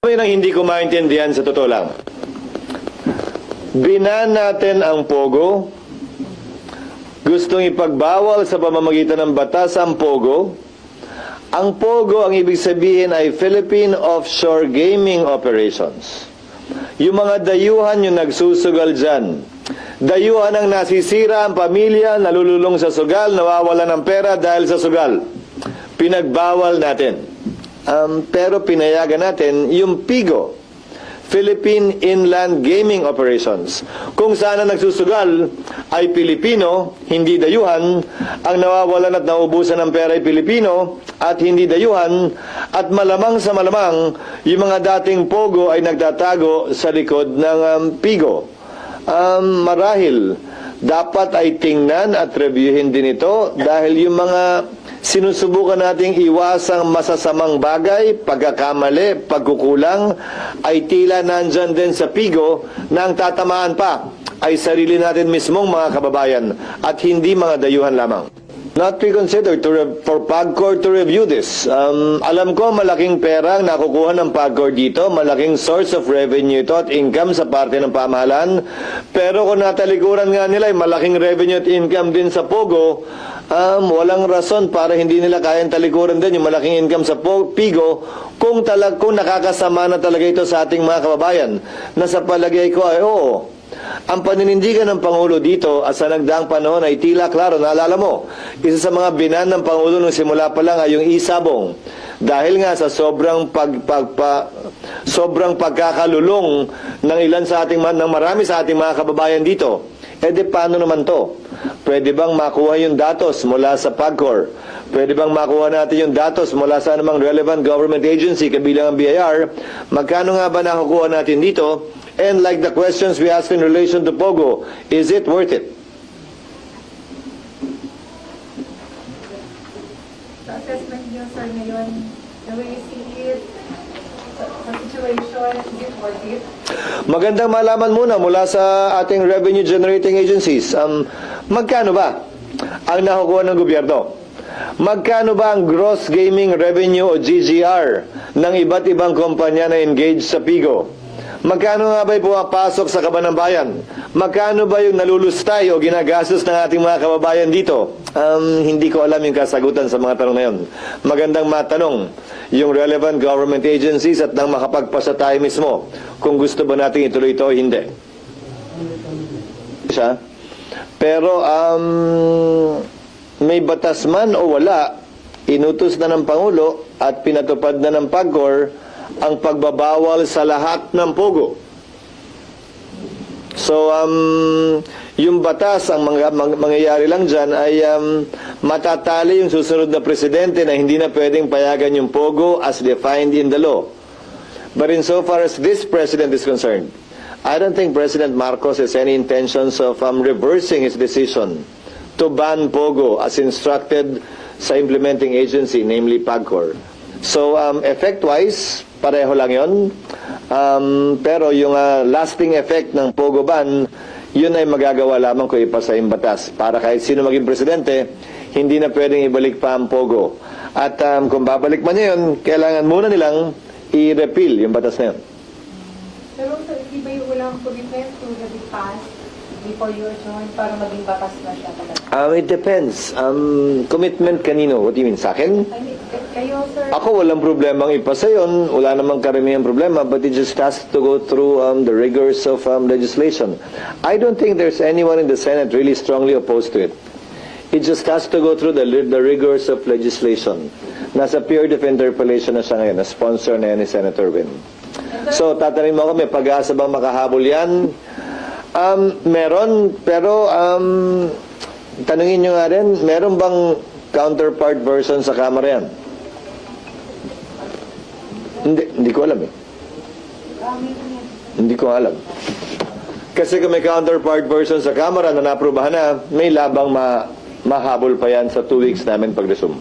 Yun ang hindi ko maintindihan sa totoo lang. Binan natin ang Pogo, gustong ipagbawal sa pamamagitan ng batas ang Pogo. Ang Pogo, ang ibig sabihin ay Philippine Offshore Gaming Operations. Yung mga dayuhan yung nagsusugal dyan. Dayuhan ang nasisira ang pamilya, nalululong sa sugal, nawawala ng pera dahil sa sugal. Pinagbawal natin. Pero pinayagan natin yung PIGO, Philippine Inland Gaming Operations. Kung saan ang nagsusugal ay Pilipino, hindi dayuhan, ang nawawalan at naubusan ng pera ay Pilipino at hindi dayuhan, at malamang sa malamang, yung mga dating Pogo ay nagtatago sa likod ng PIGO. Marahil, dapat ay tingnan at reviewin din ito dahil yung mga sinusubukan nating iwasang masasamang bagay, pagkakamali, pagkukulang, ay tila nandyan din sa PIGO na ang tatamaan pa ay sarili natin mismong mga kababayan at hindi mga dayuhan lamang. Not reconsidered for PAGCOR to review this. Alam ko malaking pera ang nakukuha ng PAGCOR dito, malaking source of revenue ito at income sa parte ng pamahalaan. Pero kung natalikuran nga nila ay malaking revenue at income din sa Pogo, walang rason para hindi nila kayang talikuran din yung malaking income sa PIGO kung nakakasama na talaga ito sa ating mga kababayan. Na sa palagay ko ay oo. Ang paninindigan ng Pangulo dito at sa nagdaang panahon ay tila klaro. Naalala mo, isa sa mga binan ng Pangulo nung simula pa lang ay yung isabong. Dahil nga sa sobrang pagkakalulong ng ilan sa ating ng marami sa ating mga kababayan dito. Paano naman to? Pwede bang makuha yung datos mula sa PAGCOR? Pwede bang makuha natin yung datos mula sa anumang relevant government agency kabilang ang BIR? Magkano nga ba nakukuha natin dito? And like the questions we asked in relation to Pogo, is it worth it? The assessment niyo, sir, ngayon, the way you see it, the situation, is it worth it? Magandang malaman muna mula sa ating revenue generating agencies. Magkano ba ang nakukuha ng gobyerno? Magkano ba ang gross gaming revenue o GGR ng iba't ibang kumpanya na engaged sa PIGO? Magkano nga ba'y pumapasok sa kaban ng bayan? Magkano ba yung nalulustay o ginagastos ng ating mga kababayan dito? Hindi ko alam yung kasagutan sa mga tanong na yun. Magandang matanong yung relevant government agencies at nang makapagpasa tayo mismo kung gusto ba natin ituloy ito o hindi. Pero may batas man o wala, inutos na ng Pangulo at pinatupad na ng PAGCOR ang pagbabawal sa lahat ng Pogo. So, yung batas, ang mangyayari lang dyan ay matatali yung susunod na presidente na hindi na pwedeng payagan yung Pogo as defined in the law. But in so far as this president is concerned, I don't think President Marcos has any intentions of reversing his decision to ban Pogo as instructed sa implementing agency, namely PAGCOR. So, effect-wise, pareho lang yun. Pero yung lasting effect ng Pogo ban, yun ay magagawa lamang kung ipasa yung batas. Para kahit sino maging presidente, hindi na pwedeng ibalik pa ang Pogo. At kung babalik man yun, kailangan muna nilang i-repeal yung batas na yun. Pero sir, di ba yung walang commitment to the big pass before you join para maging batas na siya talaga? It depends. Commitment kanino? What do you mean? Sa akin? I mean, kayo, sir? Ako walang problemang ipasa yun. Wala namang karamihan problema, but it just has to go through the rigors of legislation. I don't think there's anyone in the Senate really strongly opposed to it. It just has to go through the rigors of legislation. Nasa period of interpellation na siya ngayon, na sponsor na yan ni Senator Win. So, tatanungin mo ako, may pag-asa bang makahabol yan? Meron, pero tanungin nyo nga rin, meron bang counterpart version sa Kamara yan? Hindi ko alam eh. Hindi ko alam. Kasi kung may counterpart version sa Kamara na naaprubahan na, may labang mahabol pa yan sa 2 weeks namin pag-resume.